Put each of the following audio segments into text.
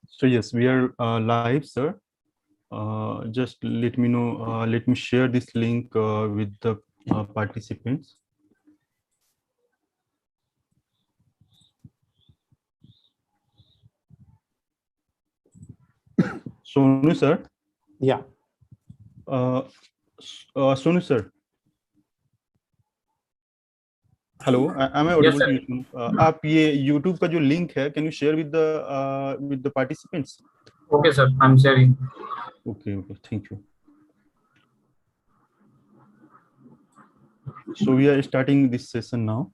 So yes, we are live, sir. Just let me know. Let me share this link with the participants. Sonu, sir. Yeah. Sonu, sir. Hello, am I Yes, audible sir. to you? आप ये YouTube का जो link है, can you share with the participants? Okay, sir. I'm sharing. Okay, thank you. So we are starting this session now.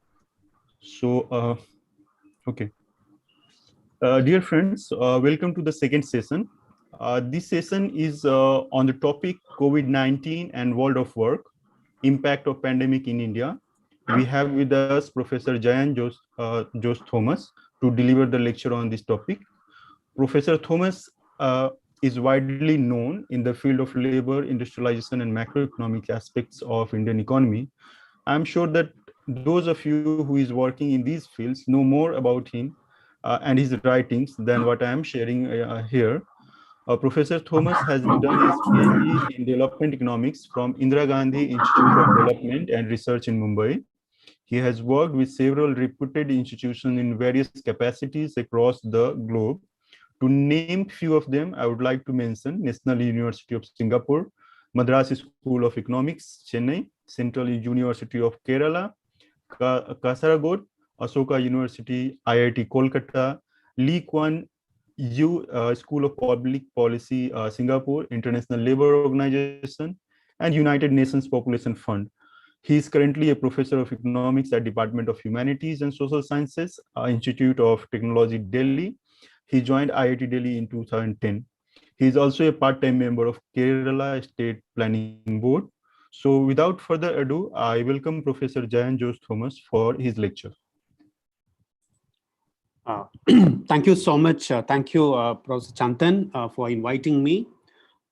So okay, dear friends, welcome to the second session. This session is on the topic COVID-19 and world of work, impact of pandemic in India. We have with us Professor Jayan Jose Thomas to deliver the lecture on this topic. Professor Thomas is widely known in the field of labor, industrialization, and macroeconomic aspects of Indian economy. I'm sure that those of you who is working in these fields know more about him and his writings than what I am sharing here. Professor Thomas has done his PhD in development economics from Indira Gandhi Institute of Development and Research in Mumbai. He has worked with several reputed institutions in various capacities across the globe. To name few of them, I would like to mention National University of Singapore, Madras School of Economics, Chennai, Central University of Kerala, Kasaragod, Ashoka University, IIT Kolkata, Lee Kuan Yew School of Public Policy, Singapore, International Labour Organization, and United Nations Population Fund. He is currently a professor of economics at Department of Humanities and Social Sciences, Institute of Technology, Delhi. He joined IIT Delhi in 2010. He is also a part-time member of Kerala State Planning Board. So without further ado, I welcome Professor Jayan Jose Thomas for his lecture. Thank you so much. Thank you, Professor Chantan, for inviting me.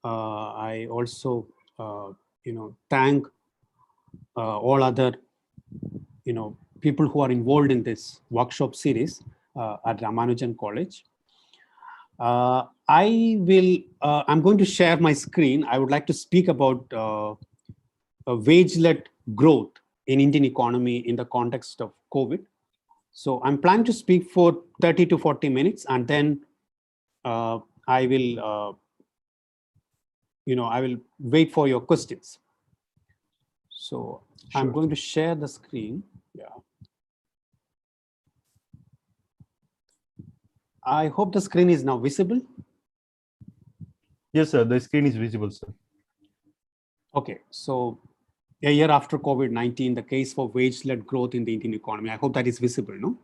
I also, thank all other, people who are involved in this workshop series at Ramanujan College. I'm going to share my screen. I would like to speak about wage-led growth in Indian economy in the context of COVID. So I'm planning to speak for 30 to 40 minutes, and then I will wait for your questions. So sure. I'm going to share the screen. Yeah. I hope the screen is now visible. Yes, sir. The screen is visible, sir. Okay. So a year after COVID-19, the case for wage-led growth in the Indian economy. I hope that is visible, no?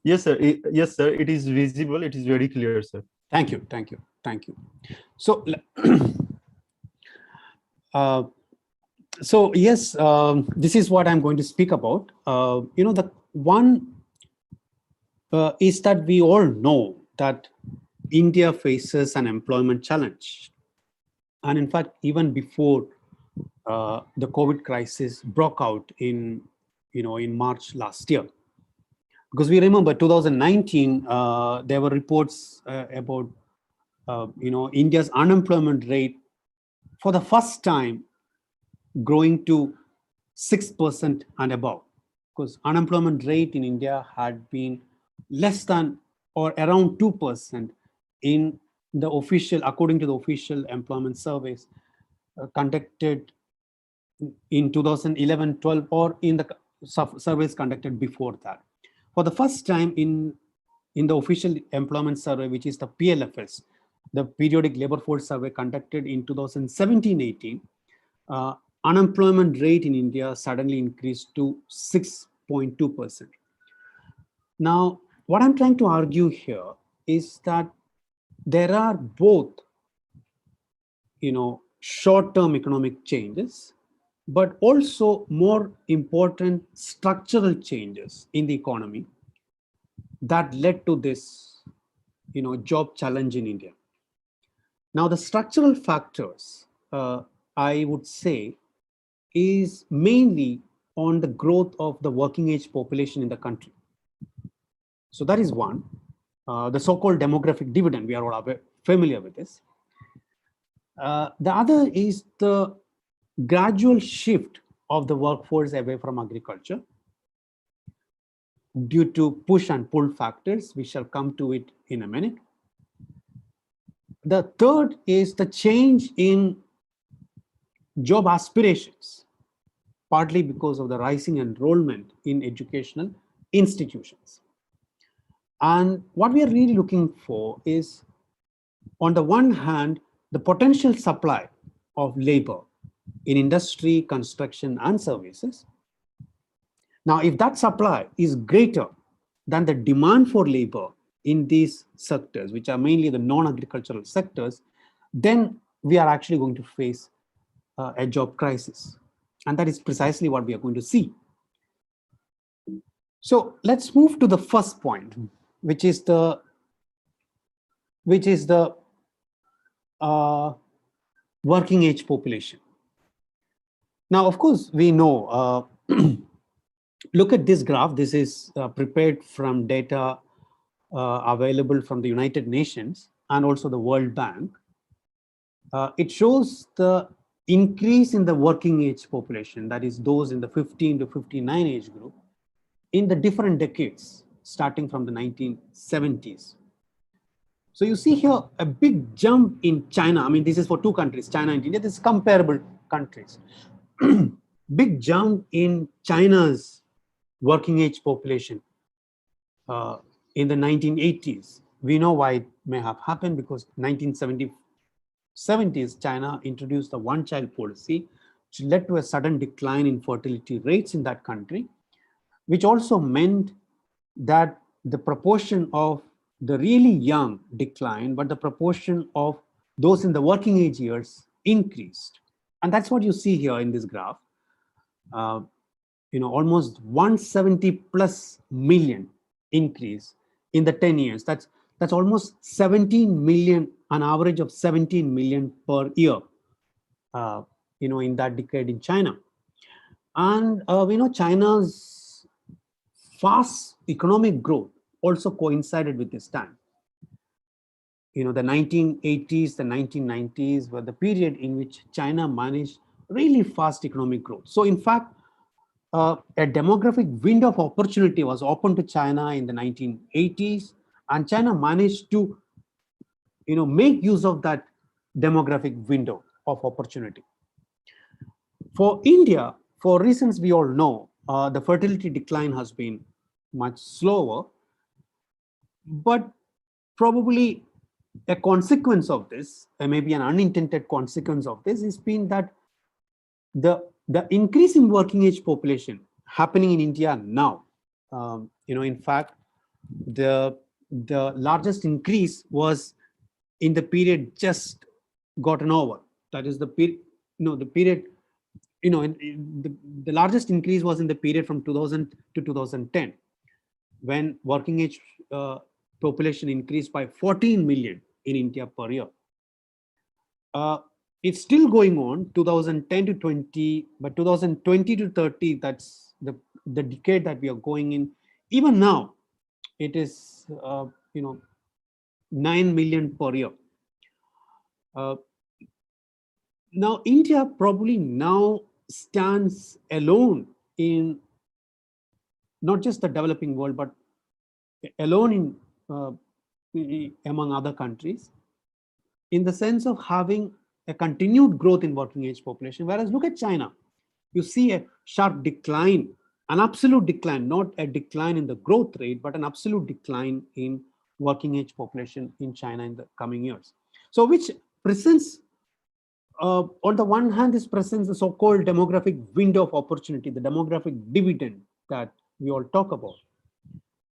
Yes, sir. Yes, sir. It is visible. It is very clear, sir. Thank you. Thank you. Thank you. So, yes, this is what I'm going to speak about. The one is that we all know that India faces an employment challenge. And in fact, even before the COVID crisis broke out in March last year, because we remember 2019, there were reports about, India's unemployment rate for the first time growing to 6% and above, because unemployment rate in India had been less than or around 2% in the official, according to the official employment surveys conducted in 2011-12 or in the surveys conducted before that. For the first time in the official employment survey, which is the PLFS, the Periodic Labor Force Survey conducted in 2017-18, unemployment rate in India suddenly increased to 6.2%. Now, what I'm trying to argue here is that there are both, short-term economic changes, but also more important structural changes in the economy that led to this, job challenge in India. Now, the structural factors, I would say, is mainly on the growth of the working age population in the country. So that is one. The so-called demographic dividend, we are all familiar with this. The other is the gradual shift of the workforce away from agriculture due to push and pull factors. We shall come to it in a minute. The third is the change in job aspirations, partly because of the rising enrollment in educational institutions. And what we are really looking for is, on the one hand, the potential supply of labor in industry, construction, and services. Now, if that supply is greater than the demand for labor in these sectors, which are mainly the non-agricultural sectors, then we are actually going to face a job crisis. And that is precisely what we are going to see. So let's move to the first point, which is the working age population. Now, of course, we know, look at this graph. This is prepared from data available from the United Nations and also the World Bank. It shows the increase in the working age population, that is those in the 15 to 59 age group, in the different decades, starting from the 1970s. So you see here a big jump in China. I mean, this is for two countries, China and India. This is comparable countries. Big jump in China's working age population in the 1980s. We know why it may have happened, because 1970s, China introduced the one-child policy, which led to a sudden decline in fertility rates in that country, which also meant that the proportion of the really young declined, but the proportion of those in the working age years increased. And that's what you see here in this graph. Almost 170 plus million increase in the 10 years. That's almost 17 million, an average of 17 million per year, in that decade in China. And we know China's fast economic growth also coincided with this time. The 1980s, the 1990s were the period in which China managed really fast economic growth. So in fact, a demographic window of opportunity was open to China in the 1980s, and China managed to, make use of that demographic window of opportunity. For India, for reasons we all know, the fertility decline has been much slower, but probably a consequence of this, maybe an unintended consequence of this, has been that the increase in working age population happening in India now, in fact, the largest increase was in the period just gotten over. That is the period, the largest increase was in the period from 2000 to 2010, when working age population increased by 14 million in India per year. It's still going on, 2010 to 20, but 2020 to 30, that's the decade that we are going in. Even now, it is 9 million per year. Now, India probably now stands alone in not just the developing world, but alone in among other countries, in the sense of having a continued growth in working age population. Whereas look at China, you see a sharp decline, an absolute decline, not a decline in the growth rate, but an absolute decline in working age population in China in the coming years. So which presents, on the one hand, this presents the so-called demographic window of opportunity, the demographic dividend that we all talk about.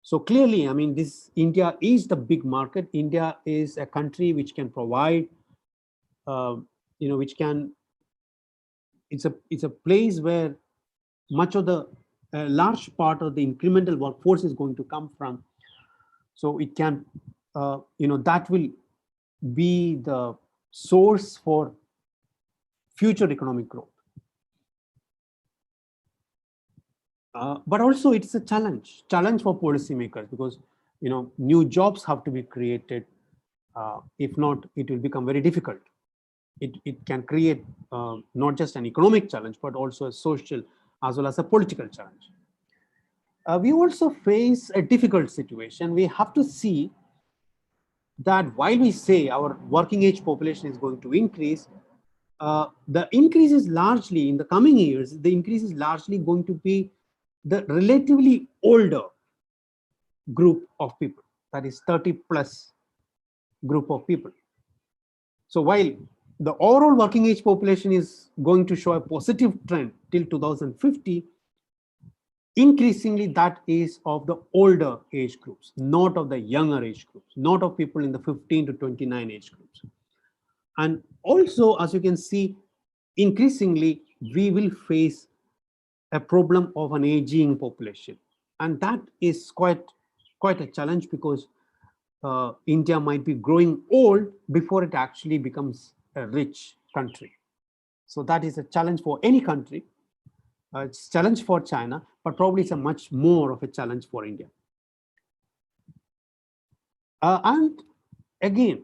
So clearly, I mean, India is the big market. India is a country which can provide, it's a place where much of the large part of the incremental workforce is going to come from. So it can, that will be the source for future economic growth. But also it's a challenge for policymakers, because new jobs have to be created. If not, it will become very difficult. It can create not just an economic challenge, but also a social as well as a political challenge. We also face a difficult situation. We have to see that while we say our working age population is going to increase, the increase is largely in the coming years, the increase is largely going to be the relatively older group of people, that is 30 plus group of people. So while the overall working age population is going to show a positive trend till 2050, increasingly that is of the older age groups, not of the younger age groups, not of people in the 15 to 29 age groups. And also, as you can see, increasingly we will face a problem of an aging population, and that is quite a challenge, because India might be growing old before it actually becomes a rich country. So that is a challenge for any country. It's a challenge for China, but probably it's a much more of a challenge for India. And again,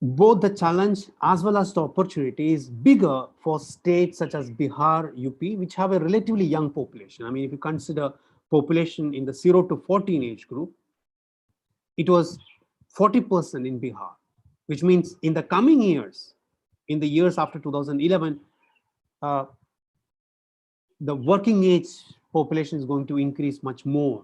both the challenge as well as the opportunity is bigger for states such as Bihar, UP, which have a relatively young population. I mean, if you consider population in the 0 to 14 age group, it was 40% in Bihar, which means in the coming years, in the years after 2011, the working age population is going to increase much more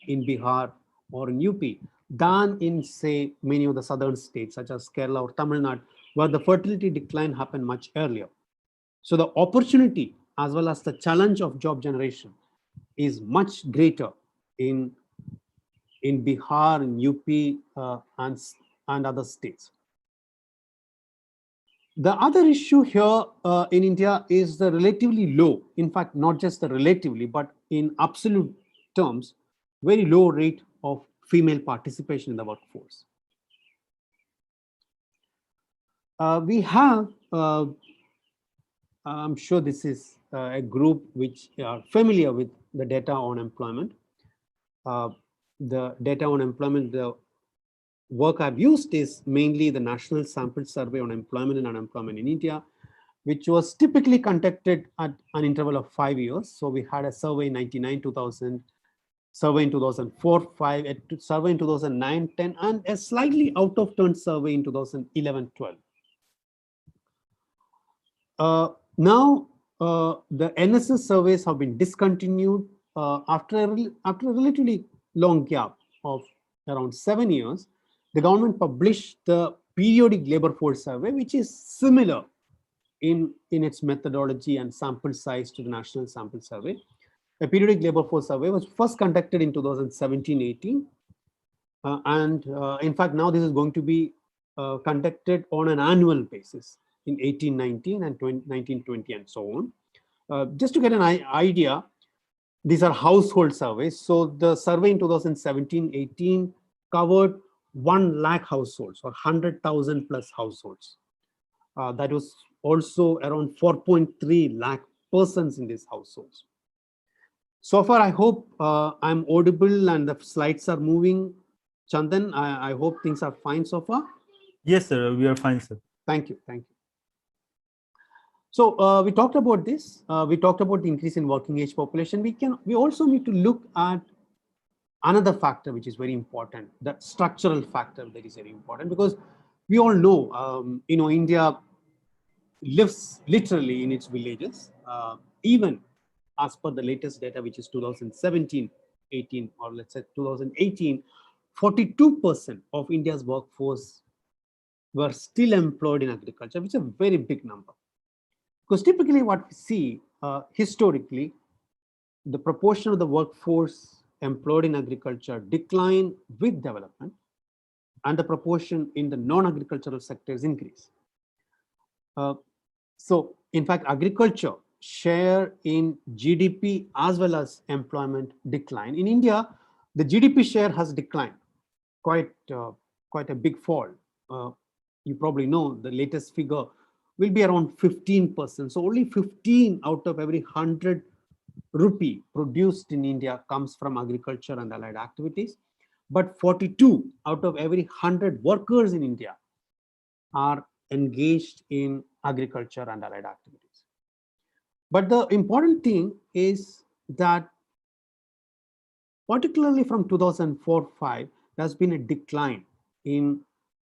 in Bihar or in UP than in, say, many of the southern states such as Kerala or Tamil Nadu, where the fertility decline happened much earlier. So the opportunity as well as the challenge of job generation is much greater in Bihar, in UP, and other states. The other issue here in India is the relatively low, in fact, not just the relatively, but in absolute terms, very low rate of female participation in the workforce. We have, I'm sure this is a group which are familiar with the data on employment. The data on employment, the work I've used is mainly the National Sample Survey on Employment and Unemployment in India, which was typically conducted at an interval of 5 years. So we had a survey in 99, 2000, survey in 2004, 5, a survey in 2009, 10, and a slightly out of turn survey in 2011, 12. Now, the NSS surveys have been discontinued after a relatively long gap of around 7 years. The government published the periodic labor force survey, which is similar in its methodology and sample size to the national sample survey. A periodic labor force survey was first conducted in 2017-18. And in fact, now this is going to be conducted on an annual basis in 18-19 and 19-20 and so on. Just to get an idea, these are household surveys. So the survey in 2017-18 covered 1 lakh households, or 100,000 plus households. That was also around 4.3 lakh persons in these households. So far, I hope I'm audible and the slides are moving. Chandan, I hope things are fine so far. Yes, sir, we are fine, sir. Thank you. Thank you. So we talked about this. We talked about the increase in working age population. We also need to look at another factor which is very important, the structural factor that is very important, because we all know, India lives literally in its villages. Even as per the latest data, which is 2017-18, or let's say 2018, 42% of India's workforce were still employed in agriculture, which is a very big number. Because typically what we see historically, the proportion of the workforce employed in agriculture decline with development, and the proportion in the non-agricultural sectors increase. So in fact, agriculture share in GDP as well as employment decline. In India, the GDP share has declined quite a big fall. you probably know the latest figure will be around 15%. So only 15 out of every 100 rupee produced in India comes from agriculture and allied activities. But 42 out of every 100 workers in India are engaged in agriculture and allied activities. But the important thing is that particularly from 2004-5, there's been a decline in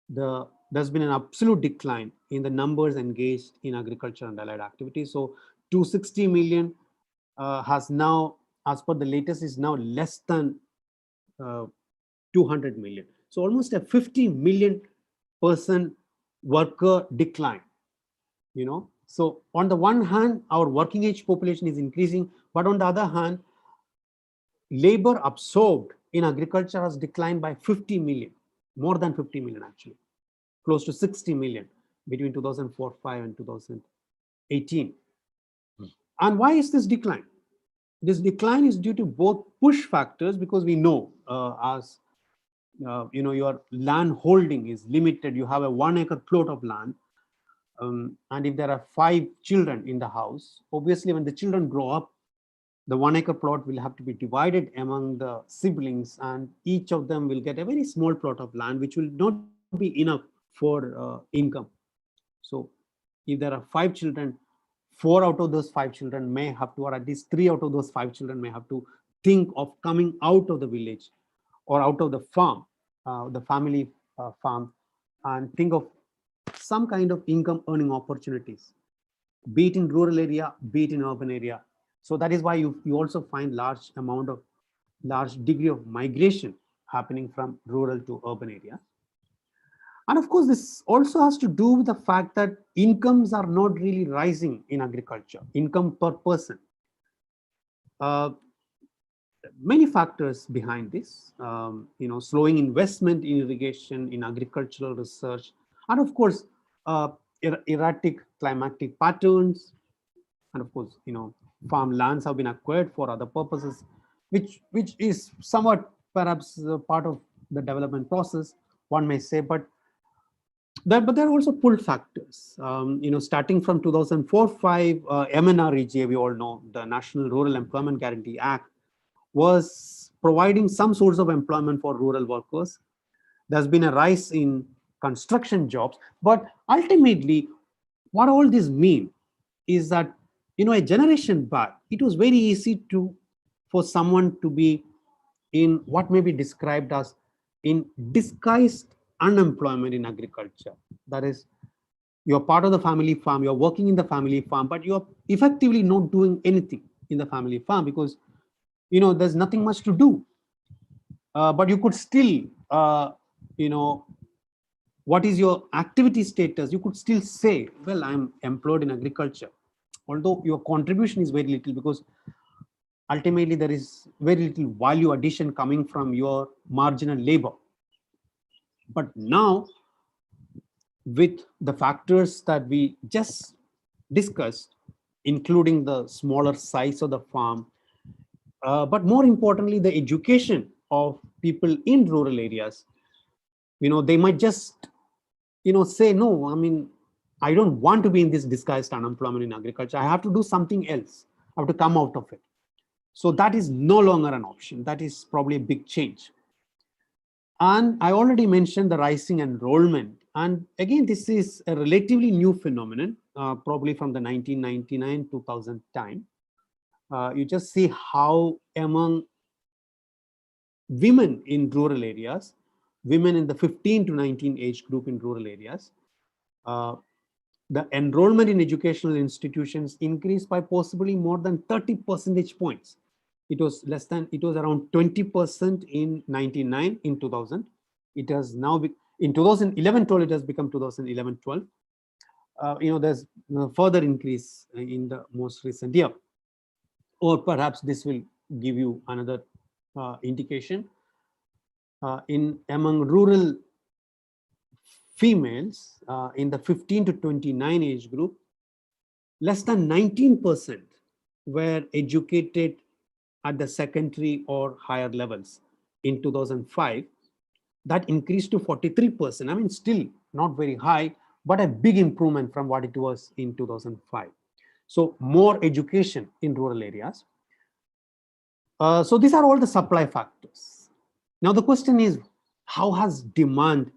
there's been an absolute decline in the numbers engaged in agriculture and allied activities. So 260 million has now, as per the latest, is now less than 200 million. So almost a 50 million person worker decline, So on the one hand, our working age population is increasing, but on the other hand, labor absorbed in agriculture has declined by 50 million, more than 50 million actually, close to 60 million between 2004-5 and 2018. And why is this decline? This decline is due to both push factors, because we know as your land holding is limited. You have a 1 acre plot of land, and if there are 5 children in the house, obviously when the children grow up, the 1 acre plot will have to be divided among the siblings, and each of them will get a very small plot of land, which will not be enough for income. So if there are 5 children, 4 out of those 5 children may have to, or at least 3 out of those 5 children may have to think of coming out of the village or out of the farm, the family farm, and think of some kind of income earning opportunities, be it in rural area, be it in urban area. So that is why you also find large degree of migration happening from rural to urban area. And of course, this also has to do with the fact that incomes are not really rising in agriculture, income per person. Many factors behind this, slowing investment in irrigation, in agricultural research, and of course, erratic climatic patterns, and of course, farm lands have been acquired for other purposes, which is somewhat perhaps part of the development process, one may say, but there are also pull factors. Starting from 2004-5, MNREGA, we all know, the National Rural Employment Guarantee Act, was providing some source of employment for rural workers. There's been a rise in construction jobs, but ultimately, what all this mean is that, a generation back, it was very easy for someone to be in what may be described as in disguised unemployment in agriculture. That is, you're part of the family farm, you're working in the family farm, but you're effectively not doing anything in the family farm because, there's nothing much to do. But you could still, what is your activity status? You could still say, well, I'm employed in agriculture, although your contribution is very little, because ultimately there is very little value addition coming from your marginal labor. But now, with the factors that we just discussed, including the smaller size of the farm, but more importantly, the education of people in rural areas, they might just, say, no, I don't want to be in this disguised unemployment in agriculture. I have to do something else. I have to come out of it. So that is no longer an option. That is probably a big change. And I already mentioned the rising enrollment. And again, this is a relatively new phenomenon, probably from the 1999-2000 time. You just see how among women in rural areas, women in the 15 to 19 age group in rural areas, the enrollment in educational institutions increased by possibly more than 30 percentage points. It was around 20% in 99, in 2000. It has now, in 2011-12, it has become 2011-12. There's further increase in the most recent year. Or perhaps this will give you another indication. Among rural females in the 15 to 29 age group, less than 19% were educated at the secondary or higher levels in 2005. That increased to 43%. Still not very high, but a big improvement from what it was in 2005. So more education in rural areas. So these are all the supply factors. Now the question is, how has demand?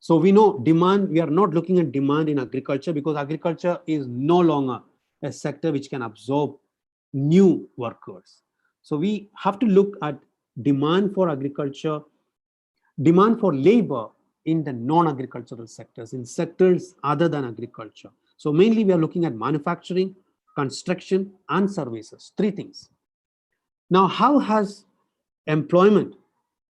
So we know demand, we are not looking at demand in agriculture because agriculture is no longer a sector which can absorb new workers. So we have to look at demand for agriculture, demand for labor in the non-agricultural sectors, in sectors other than agriculture. So mainly we are looking at manufacturing, construction, and services, three things. Now, how has employment,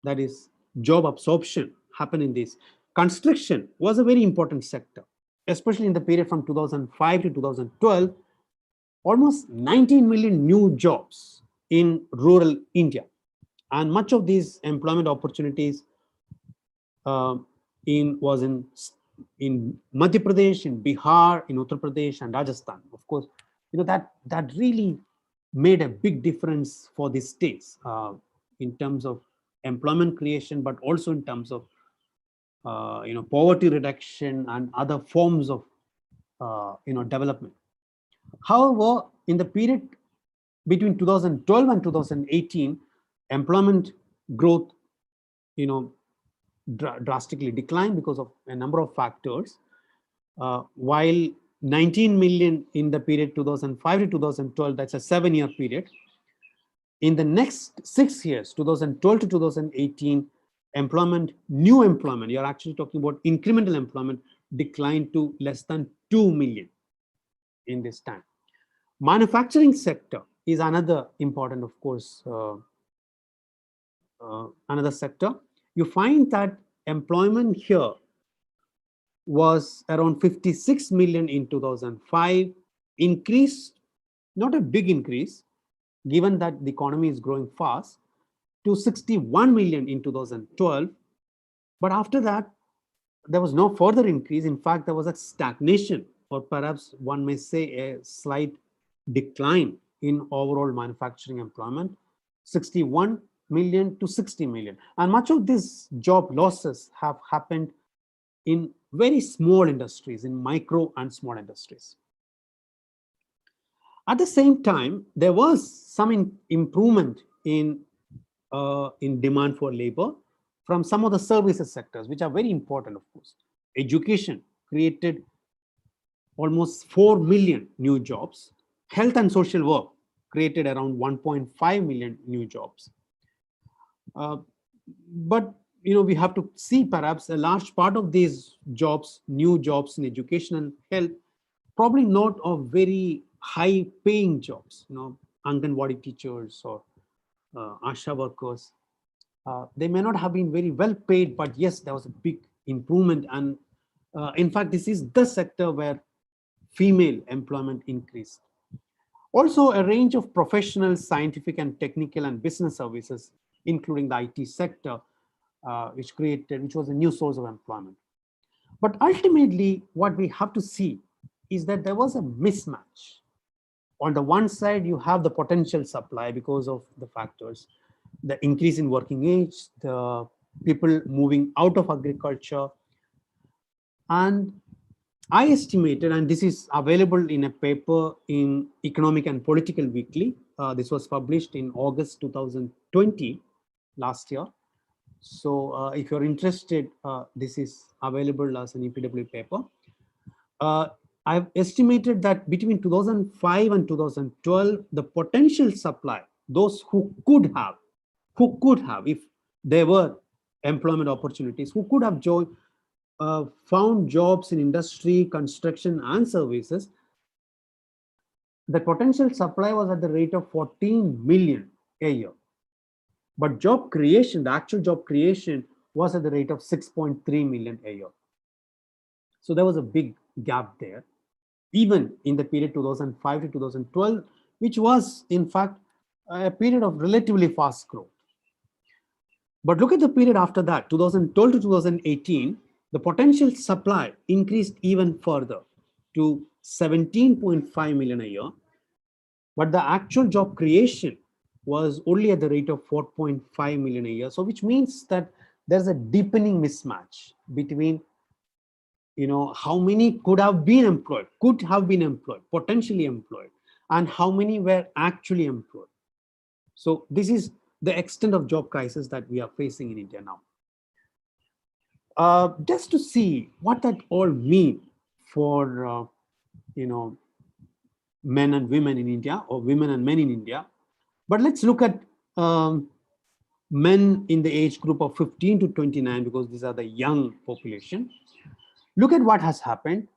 that is job absorption, happened in this? Construction was a very important sector, especially in the period from 2005 to 2012, almost 19 million new jobs in rural India. And much of these employment opportunities was in Madhya Pradesh, in Bihar, in Uttar Pradesh, and Rajasthan. Of course, that really made a big difference for these states in terms of employment creation, but also in terms of poverty reduction and other forms of development. However, in the period between 2012 and 2018, employment growth drastically declined because of a number of factors. While 19 million in the period 2005 to 2012, that's a 7-year period. In the next 6 years, 2012 to 2018, new employment, you're actually talking about incremental employment, declined to less than 2 million in this time. Manufacturing sector is another important, of course, another sector. You find that employment here was around 56 million in 2005, increased, not a big increase, given that the economy is growing fast, to 61 million in 2012. But after that, there was no further increase. In fact, there was a stagnation, or perhaps one may say a slight decline in overall manufacturing employment, 61 million to 60 million. And much of these job losses have happened in very small industries, in micro and small industries. At the same time, there was some improvement in demand for labor from some of the services sectors, which are very important, of course. Education created almost 4 million new jobs. Health and social work created around 1.5 million new jobs. But we have to see perhaps a large part of these jobs, new jobs in education and health, probably not of very high paying jobs, Anganwadi teachers or Asha workers. They may not have been very well paid, but yes, there was a big improvement. And in fact, this is the sector where female employment increased. Also, a range of professional, scientific and technical and business services, including the IT sector, which was a new source of employment. But ultimately, what we have to see is that there was a mismatch. On the one side, you have the potential supply because of the factors, the increase in working age, the people moving out of agriculture. And I estimated, and this is available in a paper in Economic and Political Weekly. This was published in August 2020, last year. So if you're interested, this is available as an EPW paper. I've estimated that between 2005 and 2012, the potential supply, those who could have, if there were employment opportunities, who could have found jobs in industry, construction, and services, the potential supply was at the rate of 14 million a year. But job creation, the actual job creation, was at the rate of 6.3 million a year. So there was a big gap there, even in the period 2005 to 2012, which was, in fact, a period of relatively fast growth. But look at the period after that, 2012 to 2018, the potential supply increased even further to 17.5 million a year. But the actual job creation was only at the rate of 4.5 million a year. So which means that there's a deepening mismatch between how many could have been employed, potentially employed, and how many were actually employed. So this is the extent of job crisis that we are facing in India now. Just to see what that all mean for men and women in India, or women and men in India. But let's look at men in the age group of 15 to 29, because these are the young population. Look at what has happened.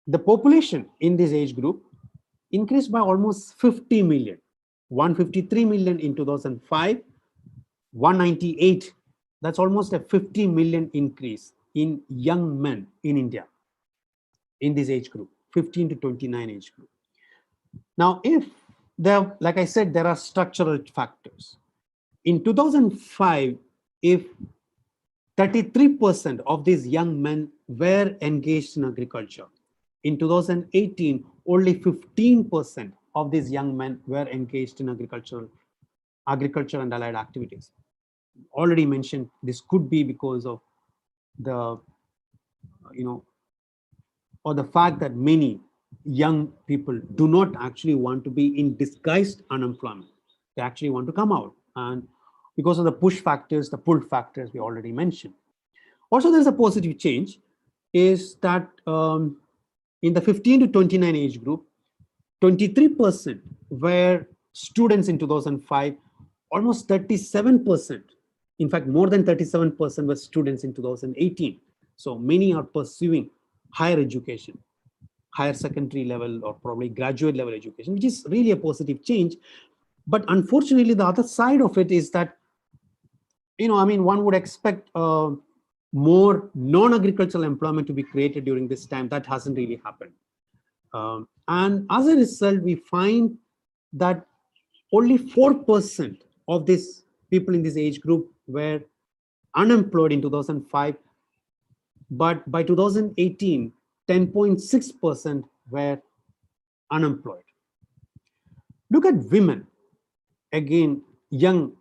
The population in this age group increased by almost 50 million, 153 million in 2005, 198. That's almost a 50 million increase in young men in India in this age group, 15 to 29 age group. Now, if there, like I said, there are structural factors. In 2005, if 33% of these young men were engaged in agriculture, in 2018, only 15% of these young men were engaged in agriculture and allied activities. Already mentioned, this could be because of the, or the fact that many young people do not actually want to be in disguised unemployment. They actually want to come out, and because of the push factors, the pull factors we already mentioned. Also, there's a positive change, is that in the 15 to 29 age group, 23% were students in 2005, almost 37%. In fact, more than 37% were students in 2018. So many are pursuing higher education, higher secondary level, or probably graduate level education, which is really a positive change. But unfortunately, the other side of it is that, one would expect more non-agricultural employment to be created during this time. That hasn't really happened. And as a result, we find that only 4% of these people in this age group were unemployed in 2005. But by 2018, 10.6% were unemployed. Look at women. Again, young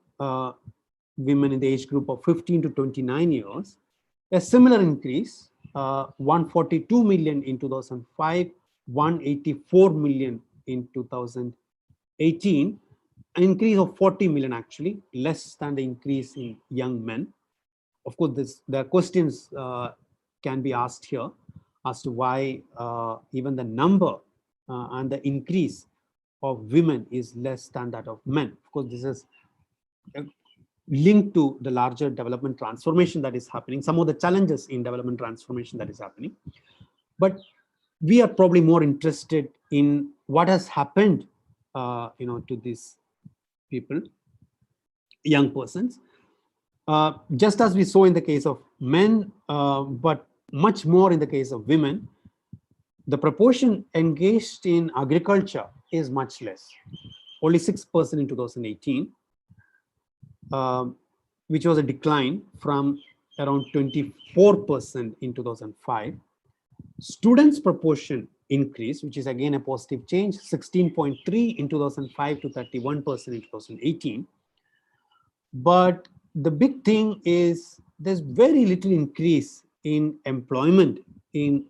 women in the age group of 15 to 29 years, a similar increase, 142 million in 2005, 184 million in 2018, an increase of 40 million, actually, less than the increase in young men. Of course, there are questions can be asked here as to why even the number and the increase of women is less than that of men. Of course, this is linked to the larger development transformation that is happening, some of the challenges in development transformation that is happening. But we are probably more interested in what has happened to these people, young persons. Just as we saw in the case of men, but much more in the case of women, the proportion engaged in agriculture is much less, only 6% in 2018, which was a decline from around 24% in 2005. Students' proportion increased, which is again a positive change, 16.3 in 2005 to 31% in 2018. But the big thing is there's very little increase in employment in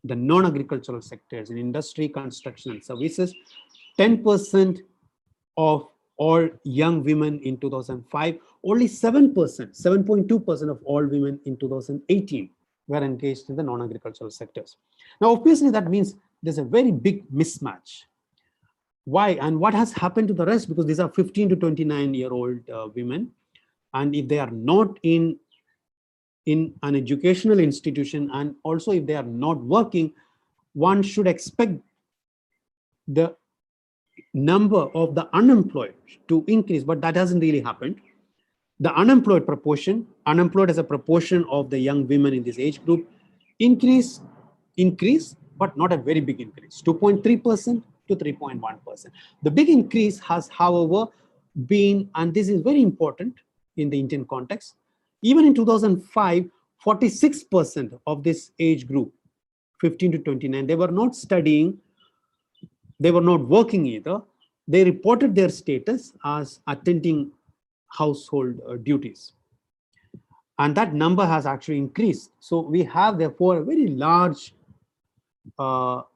the non-agricultural sectors, in industry, construction, and services. 10% of all young women in 2005, only 7%, 7.2% of all women in 2018 were engaged in the non-agricultural sectors. Now, obviously, that means there's a very big mismatch. Why? And what has happened to the rest? Because these are 15 to 29-year-old women. And if they are not in an educational institution, and also if they are not working, one should expect the number of the unemployed to increase, but that hasn't really happened. The unemployed as a proportion of the young women in this age group increase, but not a very big increase, 2.3% to 3.1%. The big increase has, however, been, and this is very important in the Indian context, even in 2005, 46% of this age group, 15 to 29, they were not studying, they were not working either. They reported their status as attending household duties. And that number has actually increased. So we have therefore a very large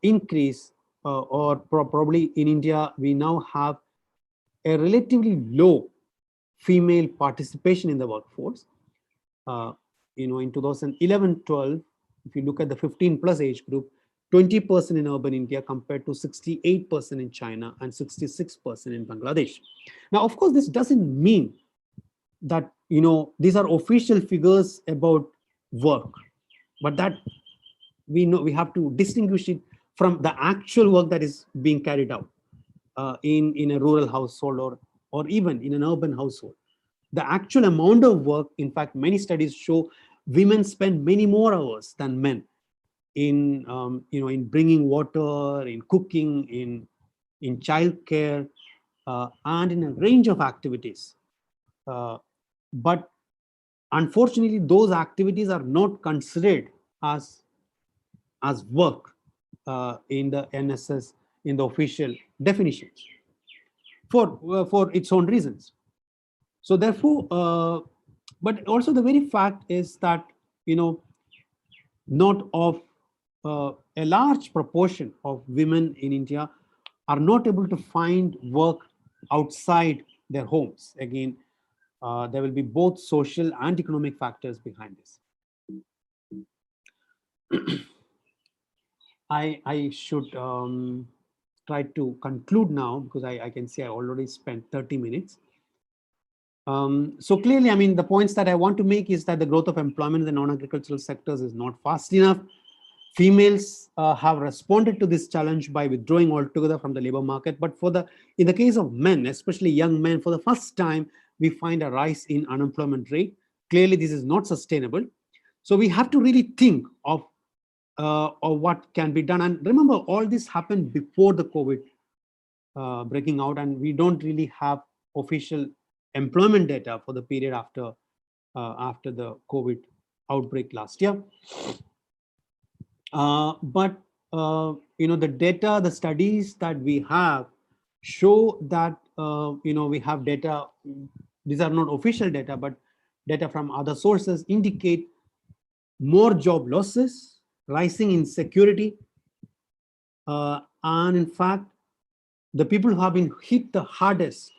increase, or probably in India, we now have a relatively low female participation in the workforce. In 2011-12, if you look at the 15 plus age group, 20% in urban India compared to 68% in China and 66% in Bangladesh. Now, of course, this doesn't mean that these are official figures about work, but that we know we have to distinguish it from the actual work that is being carried out in a rural household or even in an urban household. The actual amount of work, in fact, many studies show women spend many more hours than men in bringing water, in cooking, in childcare, and in a range of activities. But unfortunately, those activities are not considered as work in the NSS, in the official definitions, for its own reasons. So therefore, but also the very fact is that not of a large proportion of women in India are not able to find work outside their homes. Again, there will be both social and economic factors behind this. I should try to conclude now, because I can see I already spent 30 minutes. So clearly, I mean, the points that I want to make is that the growth of employment in the non-agricultural sectors is not fast enough. Females have responded to this challenge by withdrawing altogether from the labor market. But in the case of men, especially young men, for the first time, we find a rise in unemployment rate. Clearly, this is not sustainable. So we have to really think of what can be done. And remember, all this happened before the COVID breaking out, and we don't really have official employment data for the period after the COVID outbreak last year. But the data, the studies that we have show that we have data. These are not official data, but data from other sources indicate more job losses, rising insecurity, and in fact, the people who have been hit the hardest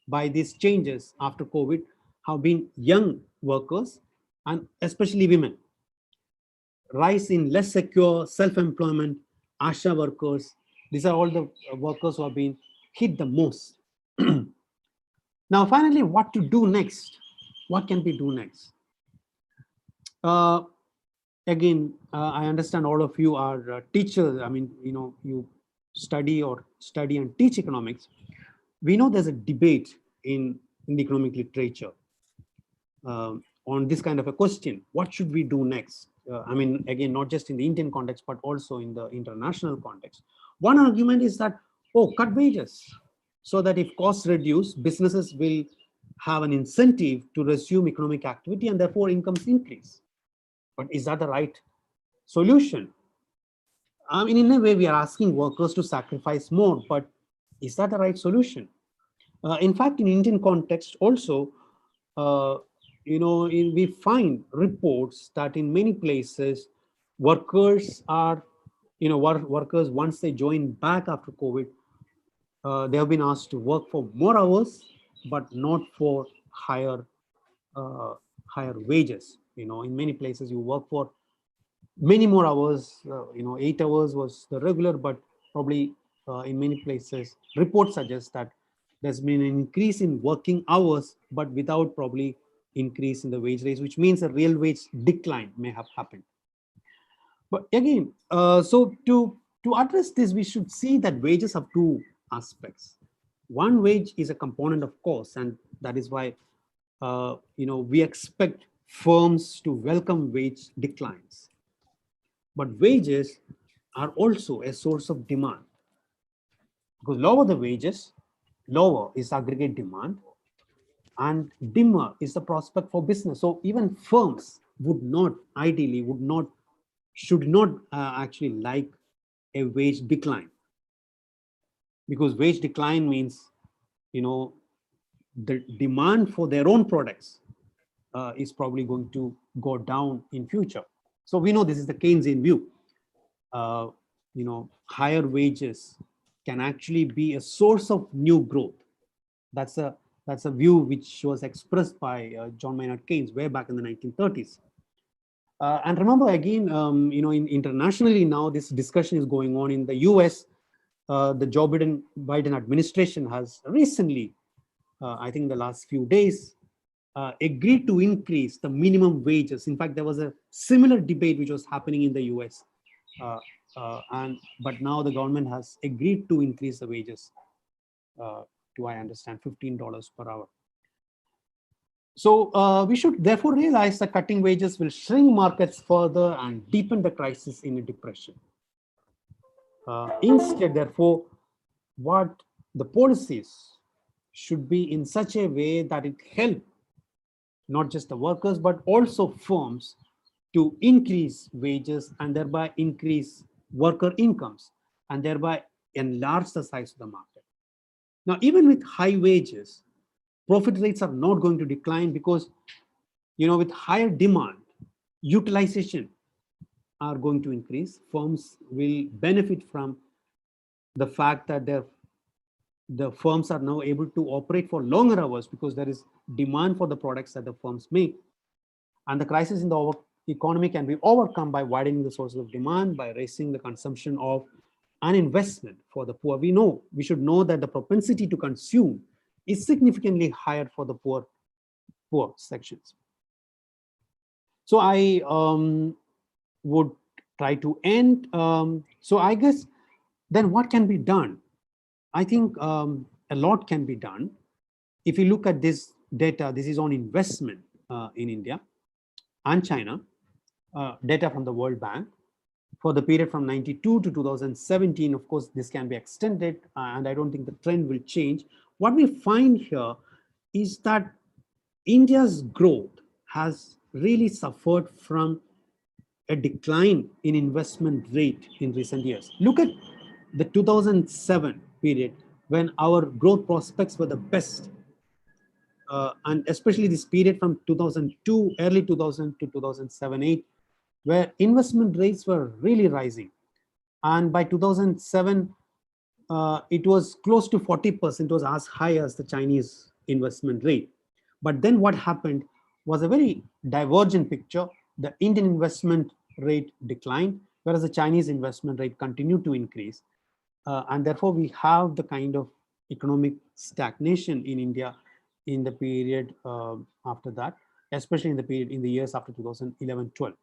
by these changes after COVID have been young workers and especially women. Rise in less secure self-employment, ASHA workers, these are all the workers who have been hit the most. Now, finally, what to do next? What can we do next? Again, I understand all of you are teachers. I mean, you study and teach economics. We know there's a debate in the economic literature on this kind of a question. What should we do next? I mean, again, not just in the Indian context, but also in the international context. One argument is that, cut wages, so that if costs reduce, businesses will have an incentive to resume economic activity and therefore incomes increase. But is that the right solution? I mean, in a way, we are asking workers to sacrifice more, but is that the right solution? In fact, in Indian context also, we find reports that in many places, workers are, workers, once they join back after COVID, they have been asked to work for more hours, but not for higher wages. In many places, you work for many more hours. 8 hours was the regular, but probably in many places, reports suggest that there's been an increase in working hours, but without probably increase in the wage rates, which means a real wage decline may have happened. But again, so to address this, we should see that wages have two aspects. One, wage is a component of cost, and that is why we expect firms to welcome wage declines. But wages are also a source of demand, because lower the wages, lower is aggregate demand, and dimmer is the prospect for business. So even firms should not actually like a wage decline, because wage decline means the demand for their own products is probably going to go down in future. So we know this is the Keynesian view. Higher wages can actually be a source of new growth. That's a view which was expressed by John Maynard Keynes way back in the 1930s. And remember again, internationally now this discussion is going on in the US. The Joe Biden administration has recently, I think the last few days, agreed to increase the minimum wages. In fact, there was a similar debate which was happening in the US. But now the government has agreed to increase the wages to, I understand, $15 per hour. So we should therefore realize that cutting wages will shrink markets further and deepen the crisis in a depression. Instead, therefore, what the policies should be in such a way that it helps not just the workers, but also firms to increase wages and thereby increase worker incomes and thereby enlarge the size of the market. Now, even with high wages, profit rates are not going to decline because, with higher demand, utilization are going to increase. Firms will benefit from the fact that the firms are now able to operate for longer hours because there is demand for the products that the firms make. And the crisis in the economy can be overcome by widening the sources of demand, by raising the consumption of an investment for the poor. We should know that the propensity to consume is significantly higher for the poor sections. So I would try to end. So I guess then what can be done? I think a lot can be done. If you look at this data, this is on investment in India and China, data from the World Bank for the period from 92 to 2017. Of course, this can be extended, and I don't think the trend will change. What we find here is that India's growth has really suffered from a decline in investment rate in recent years. Look at the 2007 period when our growth prospects were the best. And especially this period from 2002, early 2000 to 2007-8, where investment rates were really rising. And by 2007, it was close to 40%. It was as high as the Chinese investment rate. But then what happened was a very divergent picture. The Indian investment rate declined, whereas the Chinese investment rate continued to increase. And therefore, we have the kind of economic stagnation in India in the period after that, especially in the years after 2011-12.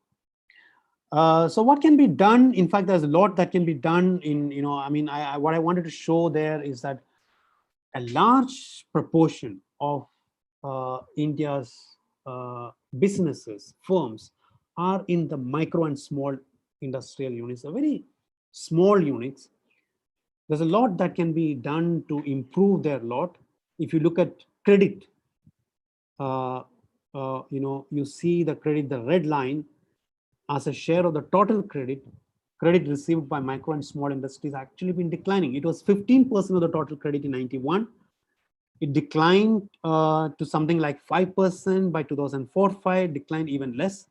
So what can be done? In fact, there's a lot that can be done in, what I wanted to show there is that a large proportion of India's businesses, firms, are in the micro and small industrial units, a very small units. There's a lot that can be done to improve their lot. If you look at credit, you see the credit, the red line, as a share of the total credit received by micro and small industries actually been declining. It was 15% of the total credit in 91. It declined to something like 5% by 2004-5, declined even less,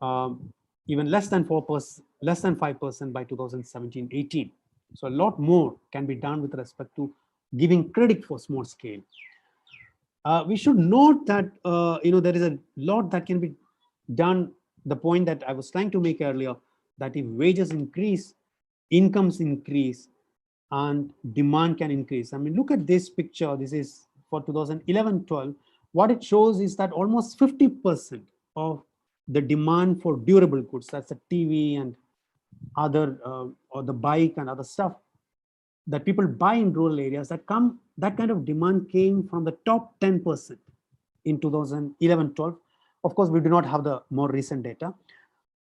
even less than 4%, less than 5% by 2017-18. So a lot more can be done with respect to giving credit for small scale. We should note that there is a lot that can be done. The point that I was trying to make earlier, that if wages increase, incomes increase, and demand can increase. I mean, look at this picture. This is for 2011-12. What it shows is that almost 50% of the demand for durable goods, that's the TV and other, or the bike and other stuff that people buy in rural areas, that kind of demand came from the top 10% in 2011-12. Of course, we do not have the more recent data,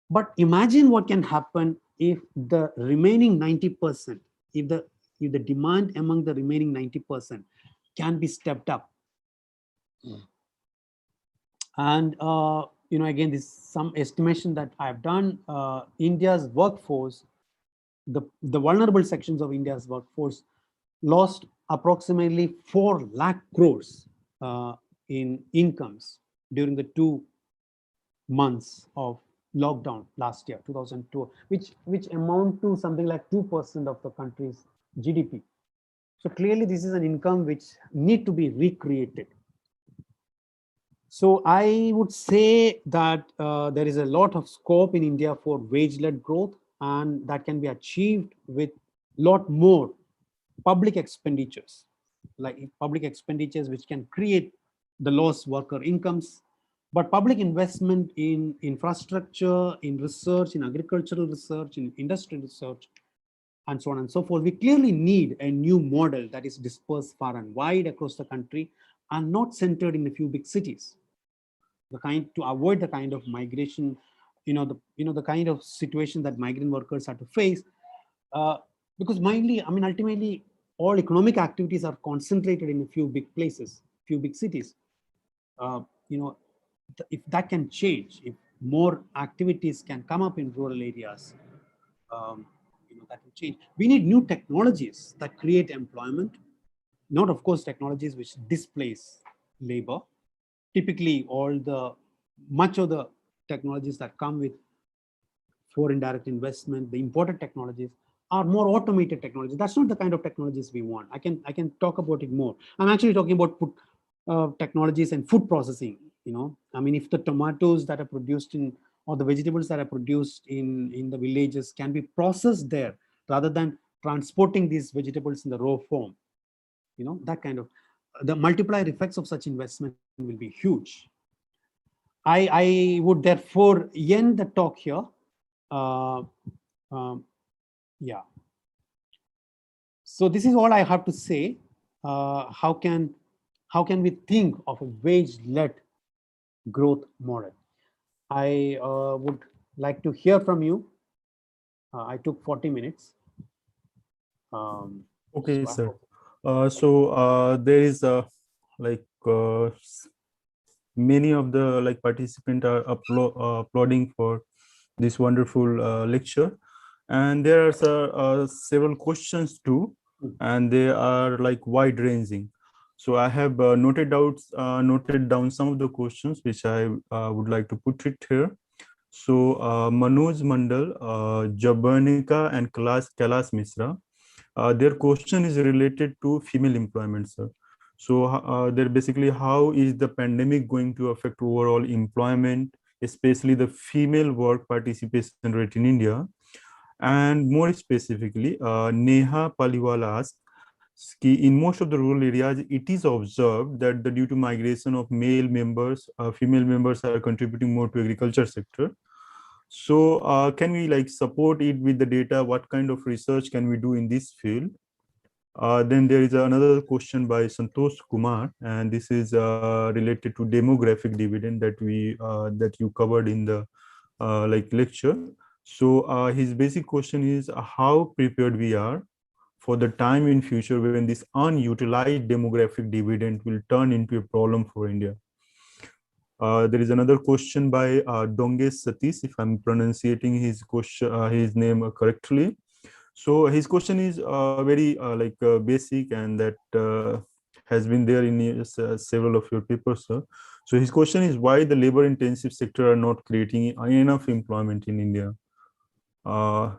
but imagine what can happen if the remaining 90%, if the demand among the remaining 90% can be stepped up. And again, this is some estimation that I've done. India's workforce, the vulnerable sections of India's workforce lost approximately 4 lakh crores in incomes during the 2 months of lockdown last year, 2002, which amount to something like 2% of the country's GDP. So clearly, this is an income which need to be recreated. So I would say that there is a lot of scope in India for wage-led growth, and that can be achieved with lot more public expenditures, like public expenditures which can create the lost worker incomes. But public investment in infrastructure, in research, in agricultural research, in industrial research, and so on and so forth, we clearly need a new model that is dispersed far and wide across the country and not centered in a few big cities. The kind to avoid the kind of migration, the kind of situation that migrant workers have to face, because mainly, I mean, ultimately, all economic activities are concentrated in a few big places, few big cities. Uh, you know, if that can change, if more activities can come up in rural areas, that will change. We need new technologies that create employment, not of course technologies which displace labor. Typically, much of the technologies that come with foreign direct investment, the imported technologies, are more automated technologies. That's not the kind of technologies we want. I can talk about it more. I'm actually talking about technologies and food processing. I mean, if the tomatoes that are produced in, or the vegetables that are produced in the villages can be processed there rather than transporting these vegetables in the raw form, that kind of, the multiplier effects of such investment will be huge. I would therefore end the talk here. Yeah. So this is all I have to say. How can we think of a wage-led growth model? I would like to hear from you. I took 40 minutes. Okay, sir. There is like many of the participants are applauding for this wonderful lecture, and there are several questions too, and they are wide ranging. So I have noted down some of the questions which I would like to put it here. So Manoj Mandal, Jabanika, and Kailas Misra, their question is related to female employment, sir. So they're basically, how is the pandemic going to affect overall employment, especially the female work participation rate in India? And more specifically, Neha Paliwala asks, in most of the rural areas, it is observed that due to migration of male members, female members are contributing more to agriculture sector. So can we support it with the data? What kind of research can we do in this field? Then there is another question by Santosh Kumar, and this is related to demographic dividend that you covered in the lecture. So his basic question is how prepared we are for the time in future when this unutilized demographic dividend will turn into a problem for India. There is another question by Donges Satish, if I'm pronouncing his name correctly. So his question is very basic, and that has been there in several of your papers, sir. So his question is why the labor-intensive sector are not creating enough employment in India.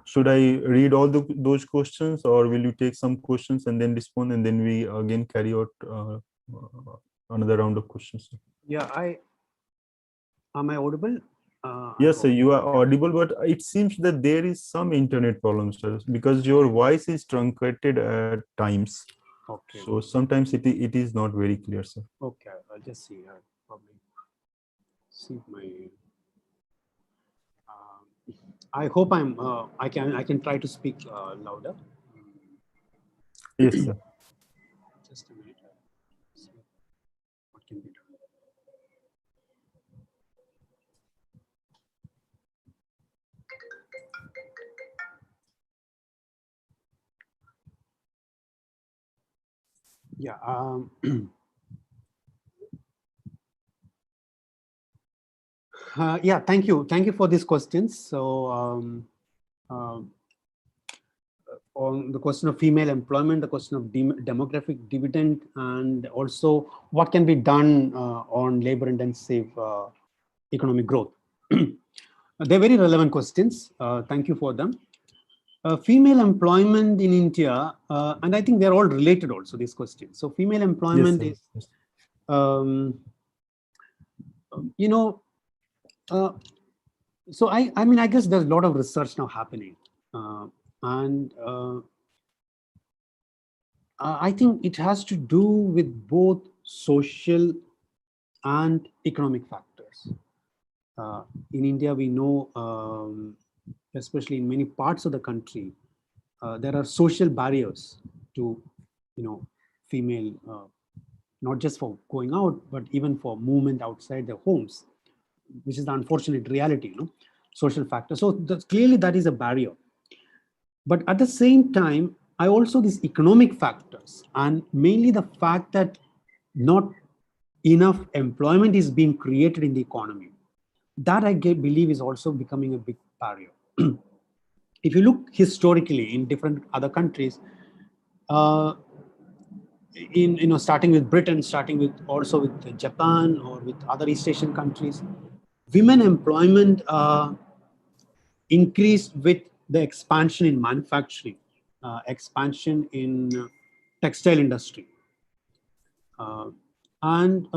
Should I read all those questions, or will you take some questions and then respond, and then we again carry out another round of questions? Yeah, am I audible? Yes, sir, you are audible, but it seems that there is some internet problem, sir, because your voice is truncated at times. Okay. So sometimes it is not very clear, sir. Okay, I'll just see. I'll probably see my. I hope I can try to speak louder. Yes, sir. Just a minute. See what can be done. Yeah. Yeah. Thank you. Thank you for these questions. So, on the question of female employment, the question of demographic dividend, and also what can be done on labor-intensive economic growth. They're very relevant questions. Thank you for them. Female employment in India, and I think they're all related also, these questions. So female employment is, you know, so I mean, I guess there's a lot of research now happening. And I think it has to do with both social and economic factors. In India, we know, especially in many parts of the country, there are social barriers to, female, not just for going out, but even for movement outside their homes, which is the unfortunate reality, social factor. So clearly that is a barrier. But at the same time, I also these economic factors, and mainly the fact that not enough employment is being created in the economy. That I believe is also becoming a big barrier. If you look historically in different other countries, starting with Britain, starting with also with Japan or with other East Asian countries, women employment increased with the expansion in manufacturing, expansion in textile industry. And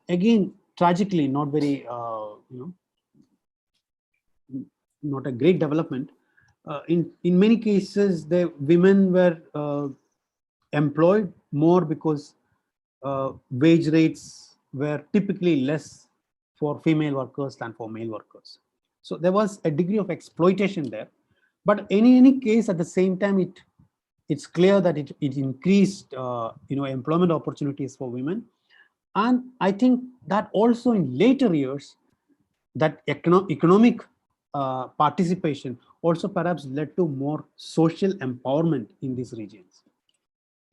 again, tragically, not very, not a great development. In many cases, the women were employed more because wage rates were typically less for female workers than for male workers. So there was a degree of exploitation there. But in any case, at the same time, it's clear that it increased employment opportunities for women. And I think that also in later years, that economic participation also perhaps led to more social empowerment in these regions.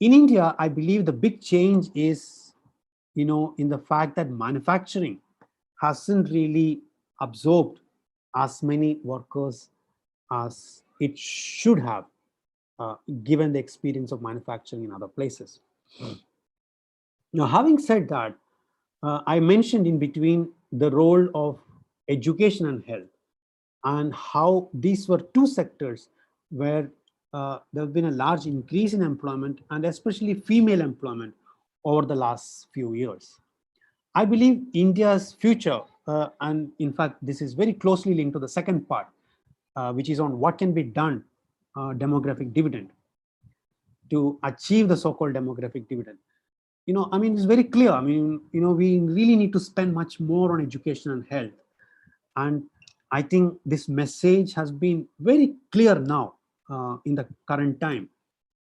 In India, I believe the big change is, in the fact that manufacturing hasn't really absorbed as many workers as it should have, given the experience of manufacturing in other places. Now, having said that, I mentioned in between the role of education and health, and how these were two sectors where there has been a large increase in employment, and especially female employment over the last few years. I believe India's future, and in fact, this is very closely linked to the second part, which is on what can be done, demographic dividend, to achieve the so-called demographic dividend. I mean, it's very clear. I mean, we really need to spend much more on education and health. And I think this message has been very clear now in the current times,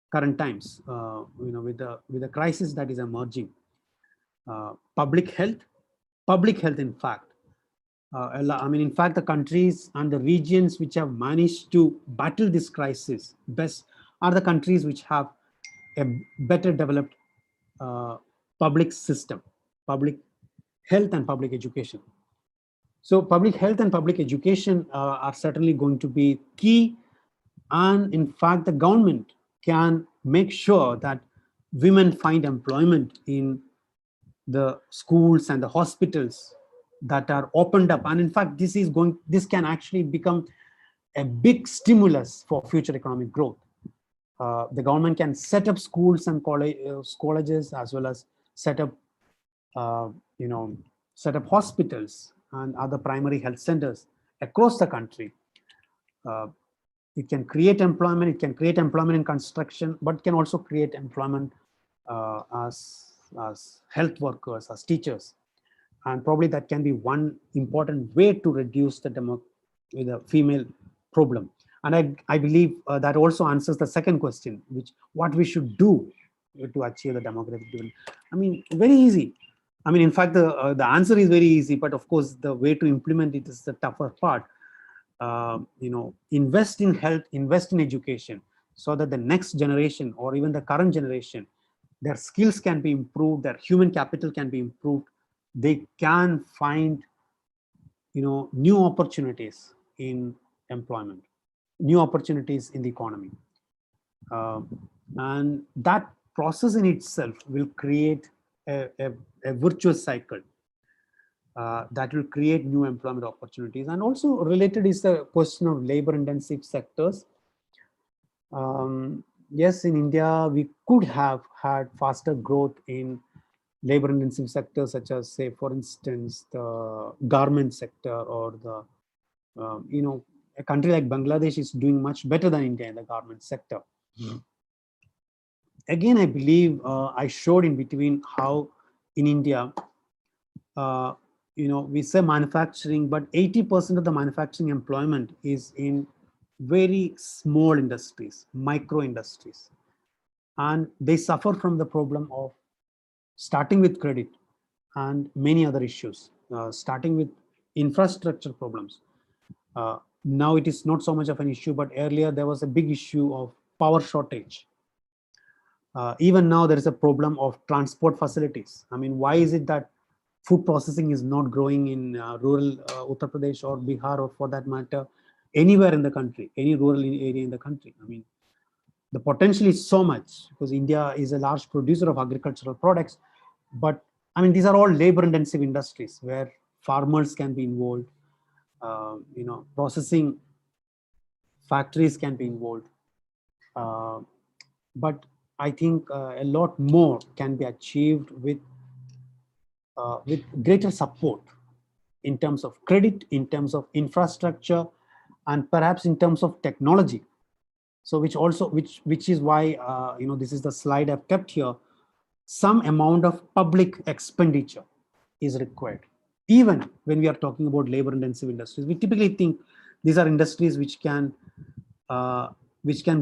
with the crisis that is emerging. Public health, in fact. In fact, the countries and the regions which have managed to battle this crisis best are the countries which have a better developed public system, public health and public education. So public health and public education are certainly going to be key. And in fact, the government can make sure that women find employment in the schools and the hospitals that are opened up. And in fact, this can actually become a big stimulus for future economic growth. The government can set up schools and colleges, as well as set up hospitals and other primary health centers across the country. It can create employment. It can create employment in construction, but can also create employment as health workers, as teachers. And probably that can be one important way to reduce the female problem. And I believe that also answers the second question, what we should do to achieve the demographic dividend. I mean, very easy. I mean, in fact, the answer is very easy, but of course, the way to implement it is the tougher part. Invest in health, invest in education, so that the next generation or even the current generation, their skills can be improved, their human capital can be improved. They can find, new opportunities in employment, new opportunities in the economy. And that process in itself will create a virtuous cycle that will create new employment opportunities. And also related is the question of labor intensive sectors. Yes, in India, we could have had faster growth in labor intensive sectors, such as, say, for instance, the garment sector, or the, a country like Bangladesh is doing much better than India in the garment sector. Again, I believe I showed in between how in India, we say manufacturing, but 80% of the manufacturing employment is in very small industries, micro industries. And they suffer from the problem of starting with credit and many other issues, starting with infrastructure problems. Now it is not so much of an issue, but earlier there was a big issue of power shortage. Even now there is a problem of transport facilities. I mean, why is it that food processing is not growing in rural Uttar Pradesh or Bihar, or for that matter, anywhere in the country, any rural area in the country? I mean, the potential is so much because India is a large producer of agricultural products. But I mean, these are all labor intensive industries where farmers can be involved, processing factories can be involved. But I think a lot more can be achieved with greater support in terms of credit, in terms of infrastructure, and perhaps in terms of technology. So which is why this is the slide I've kept here. Some amount of public expenditure is required. Even when we are talking about labor intensive industries, we typically think these are industries which can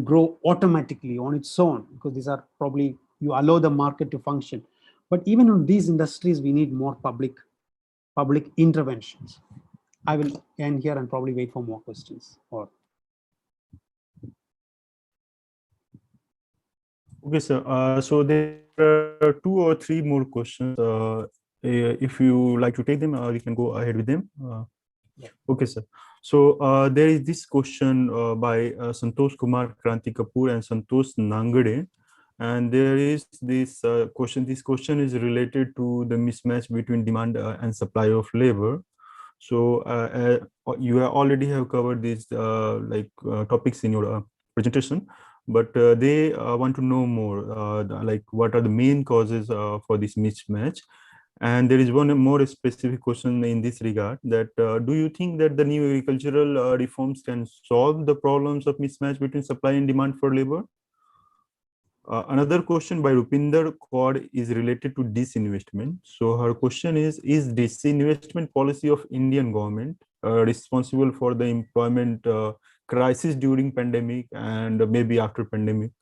grow automatically on its own, because these are probably, you allow the market to function. But even in these industries, we need more public interventions. I will end here and probably wait for more questions. Or Okay, sir. So there are 2 or 3 more questions. If you like to take them, you can go ahead with them. Okay, sir. So there is this question by Santosh Kumar Kranti Kapoor and Santosh Nangade. And there is this question. This question is related to the mismatch between demand and supply of labor. So you already have covered these topics in your presentation, but they want to know more, like what are the main causes for this mismatch. And there is one more specific question in this regard, that do you think that the new agricultural reforms can solve the problems of mismatch between supply and demand for labor? Another question by Rupinder Kaur is related to disinvestment. So her question is disinvestment policy of Indian government responsible for the employment crisis during pandemic and maybe after pandemic?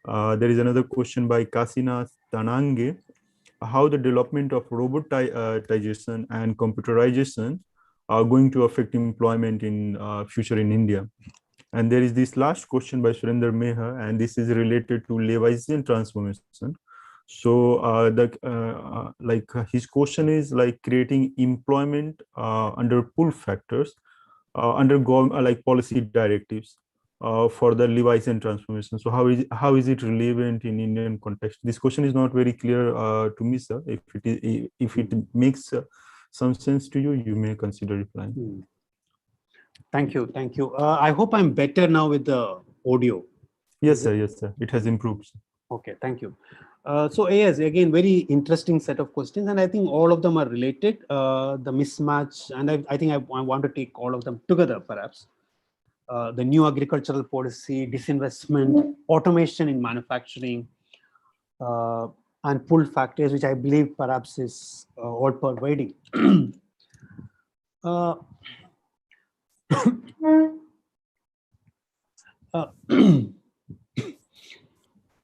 There is another question by Kasina Tanange, how the development of robotization and computerization are going to affect employment in future in India. And there is this last question by Surinder Meha, and this is related to Levisian transformation. So his question is like creating employment under pull factors, under like policy directives for the Levisian transformation. So how is it relevant in Indian context? This question is not very clear to me, sir. If it makes some sense to you, you may consider replying. Thank you. I hope I'm better now with the audio. Yes, sir. Yes, sir. It has improved. Okay, thank you. So yes, again, very interesting set of questions, and I think all of them are related. The mismatch, and I think I want to take all of them together, perhaps. The new agricultural policy, disinvestment, automation in manufacturing, and pull factors, which I believe perhaps is all pervading.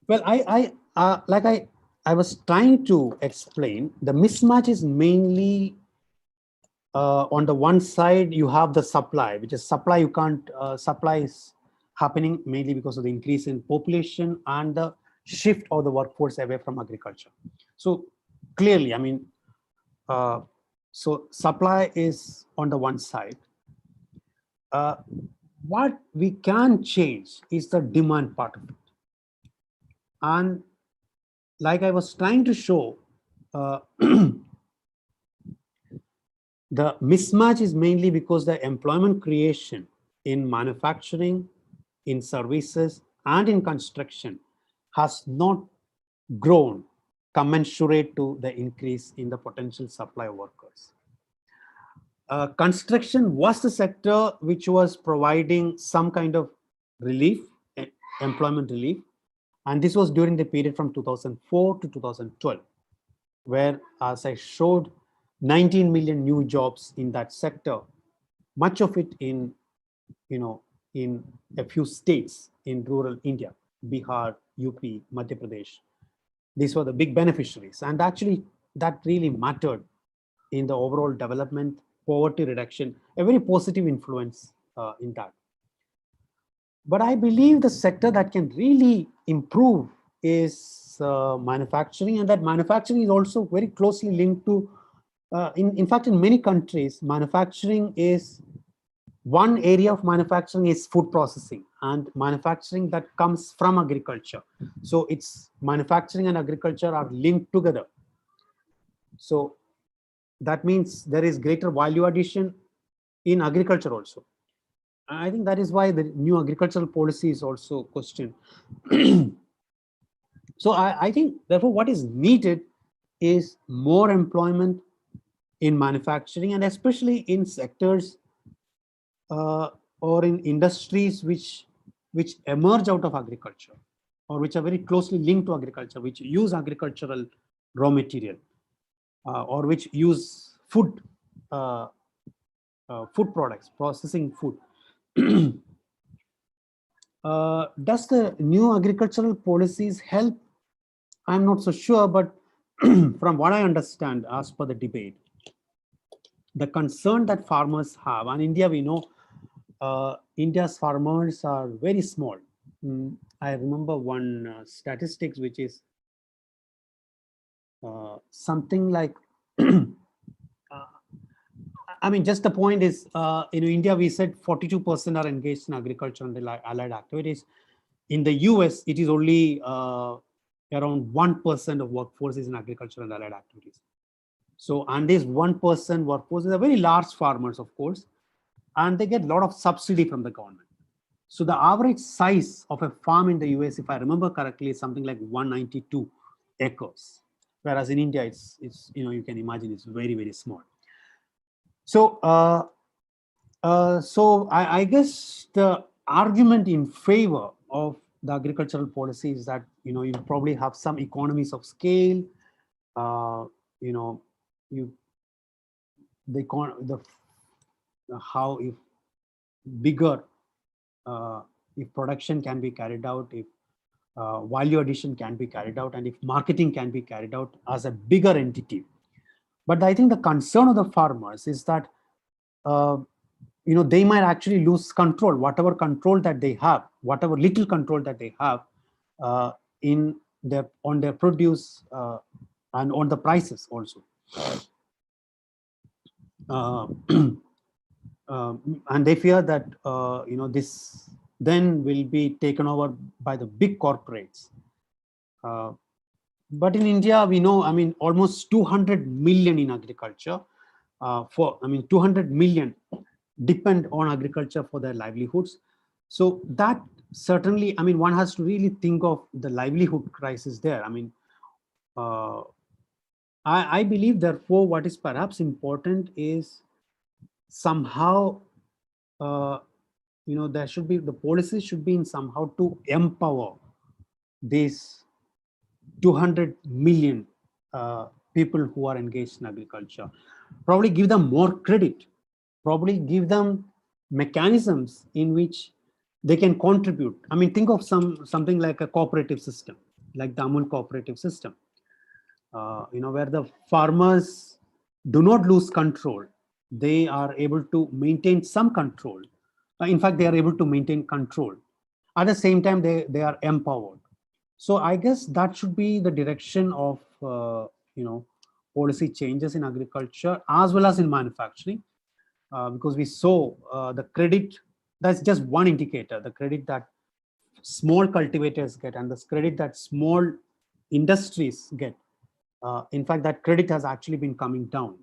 Well, I was trying to explain, the mismatch is mainly on the one side you have the supply, which is supply you can't supply is happening mainly because of the increase in population and the shift of the workforce away from agriculture. So clearly, I mean, so supply is on the one side. What we can change is the demand part of it. And like I was trying to show, the mismatch is mainly because the employment creation in manufacturing, in services, and in construction has not grown commensurate to the increase in the potential supply of workers. Construction was the sector which was providing some kind of relief, employment relief, and this was during the period from 2004 to 2012, where, as I showed, 19 million new jobs in that sector, much of it in, in a few states in rural India, Bihar, UP, Madhya Pradesh. These were the big beneficiaries, and actually that really mattered in the overall development, poverty reduction, a very positive influence in that. But I believe the sector that can really improve is manufacturing, and that manufacturing is also very closely linked to, in fact, in many countries, manufacturing is, one area of manufacturing is food processing and manufacturing that comes from agriculture. So it's manufacturing and agriculture are linked together. So that means there is greater value addition in agriculture also. I think that is why the new agricultural policy is also questioned. So I think, therefore, what is needed is more employment in manufacturing, and especially in sectors or in industries which emerge out of agriculture, or which are very closely linked to agriculture, which use agricultural raw material, or which use food food products, processing food. Does the new agricultural policies help? I'm not so sure, but from what I understand, as per the debate, the concern that farmers have, and India, we know, India's farmers are very small. I remember one statistics, which is something like, I mean, just the point is, in India, we said 42% are engaged in agriculture and allied activities. In the US, it is only around 1% of workforce is in agriculture and allied activities. So, and this 1% workforce is a very large farmers, of course, and they get a lot of subsidy from the government. So the average size of a farm in the US, if I remember correctly, is something like 192 acres. Whereas in India, it's you can imagine it's very, very small. So, I guess the argument in favor of the agricultural policy is that you probably have some economies of scale. How if bigger, if production can be carried out, if value addition can be carried out, and if marketing can be carried out as a bigger entity. But I think the concern of the farmers is that they might actually lose control, whatever control that they have, whatever little control that they have on their produce and on the prices also. And they fear that this then will be taken over by the big corporates. But in India, we know, almost 200 million in agriculture. 200 million depend on agriculture for their livelihoods. So that certainly, one has to really think of the livelihood crisis there. I believe, therefore, what is perhaps important is somehow, there should be, the policies should be in somehow to empower these 200 million people who are engaged in agriculture. Probably give them more credit, probably give them mechanisms in which they can contribute. Think of something like a cooperative system, like the Amul cooperative system, where the farmers do not lose control. They are able to maintain some control. In fact, they are able to maintain control. At the same time, they are empowered. So I guess that should be the direction of policy changes in agriculture as well as in manufacturing, because we saw the credit. That's just one indicator. The credit that small cultivators get and the credit that small industries get, in fact, that credit has actually been coming down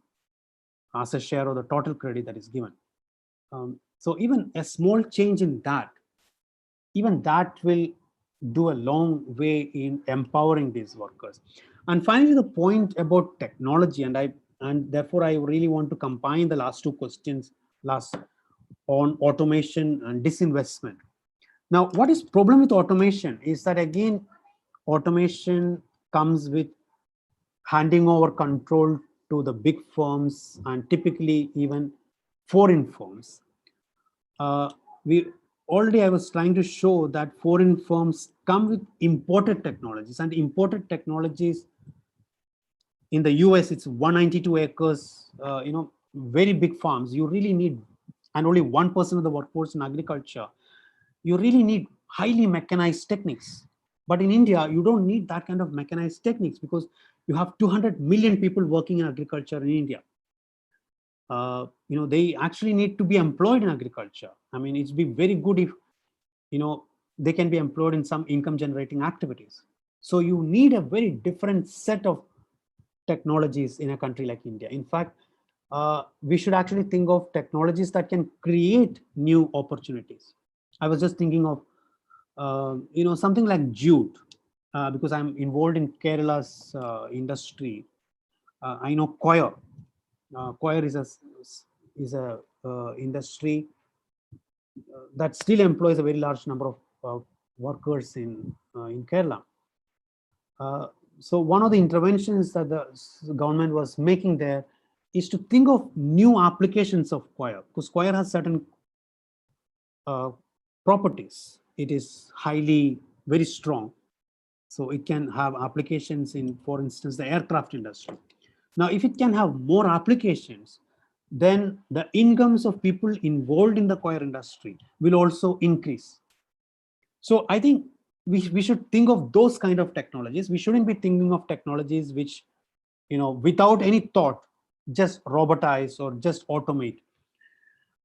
as a share of the total credit that is given. So even a small change in that, even that will do a long way in empowering these workers. And finally, the point about technology, and therefore I really want to combine the last two questions on automation and disinvestment. Now, what is problem with automation is that, again, automation comes with handing over control to the big firms and typically even foreign firms. I was trying to show that foreign firms come with imported technologies, and imported technologies in the US, it's 192 acres, very big farms. You really need, and only 1% of the workforce in agriculture. You really need highly mechanized techniques. But in India, you don't need that kind of mechanized techniques because you have 200 million people working in agriculture in India. They actually need to be employed in agriculture. I mean, it'd be very good if, they can be employed in some income generating activities. So you need a very different set of technologies in a country like India. In fact, we should actually think of technologies that can create new opportunities. I was just thinking of, something like jute, because I'm involved in Kerala's industry. I know coir. Coir is a industry that still employs a very large number of workers in Kerala. So one of the interventions that the government was making there is to think of new applications of coir, because coir has certain properties. It is very strong. So it can have applications in, for instance, the aircraft industry. Now, if it can have more applications, then the incomes of people involved in the coir industry will also increase. So I think we should think of those kind of technologies. We shouldn't be thinking of technologies which, without any thought, just robotize or just automate.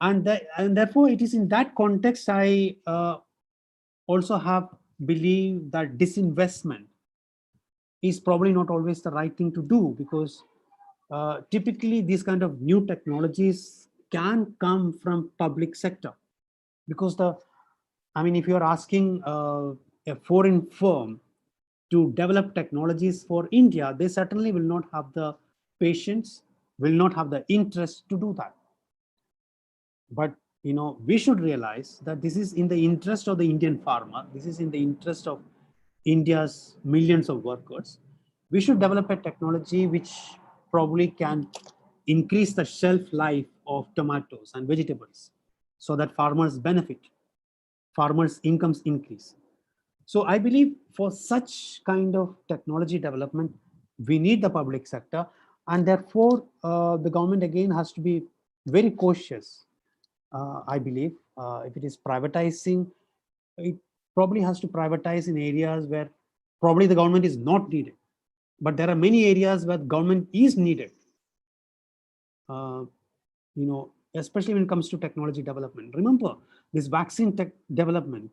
And therefore, it is in that context I also believe that disinvestment is probably not always the right thing to do, because typically these kind of new technologies can come from public sector, because if you're asking a foreign firm to develop technologies for India, they certainly will not have the patience, will not have the interest to do that. But we should realize that this is in the interest of the Indian farmer. This is in the interest of India's millions of workers. We should develop a technology which probably can increase the shelf life of tomatoes and vegetables so that farmers benefit, farmers' incomes increase. So I believe for such kind of technology development, we need the public sector, and therefore the government again has to be very cautious. I believe if it is privatizing, it probably has to privatize in areas where probably the government is not needed. But there are many areas where government is needed. Especially when it comes to technology development. Remember, this vaccine tech development,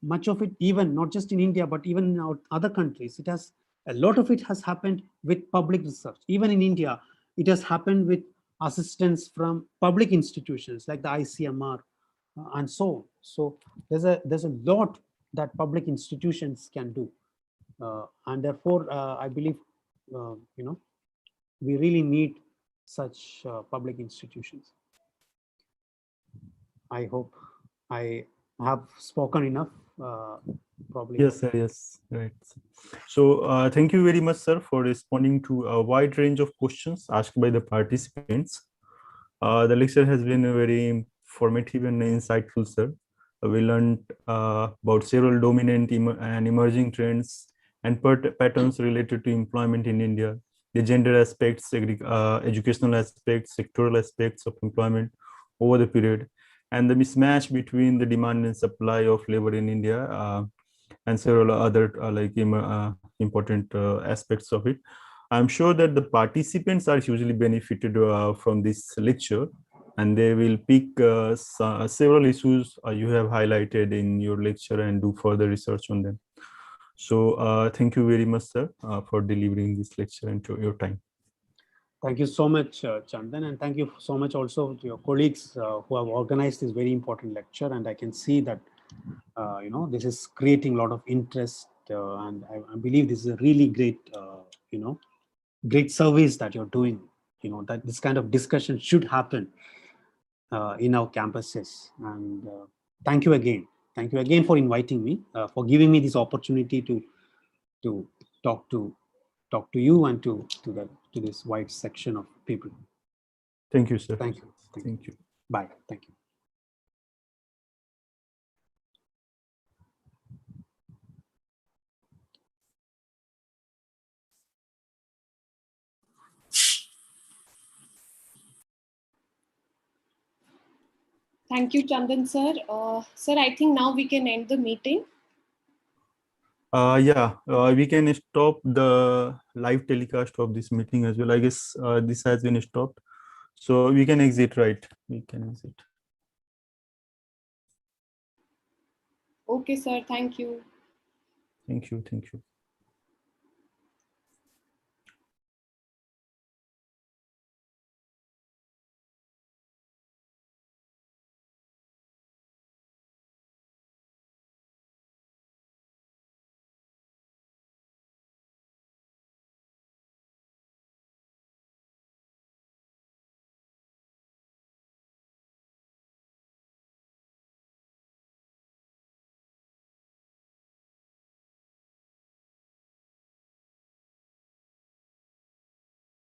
much of it, even not just in India, but even in other countries, a lot of it has happened with public research. Even in India, it has happened with assistance from public institutions like the ICMR and so on. So there's a lot that public institutions can do, and therefore I believe we really need such public institutions. I hope I have spoken enough. Probably. Yes, sir. Yes, right. So thank you very much, sir, for responding to a wide range of questions asked by the participants. The lecture has been very informative and insightful, sir. We learned about several dominant and emerging trends and patterns related to employment in India, the gender aspects, educational aspects, sectoral aspects of employment over the period, and the mismatch between the demand and supply of labor in India, and several other important aspects of it. I'm sure that the participants are hugely benefited from this lecture, and they will pick several issues you have highlighted in your lecture and do further research on them. So thank you very much, sir, for delivering this lecture and to your time. Thank you so much, Chandan, and thank you so much also to your colleagues who have organized this very important lecture. And I can see that this is creating a lot of interest, and I believe this is a really great great service that you're doing. That this kind of discussion should happen in our campuses. And thank you again. Thank you again for inviting me, for giving me this opportunity to talk to you and to this wide section of people. Thank you, sir. Thank you. Thank you. Bye. Thank you. Thank you, Chandan sir. Sir, I think now we can end the meeting. Yeah, we can stop the live telecast of this meeting as well. I guess this has been stopped. So we can exit, right? We can exit. Okay, sir. Thank you. Thank you. Thank you.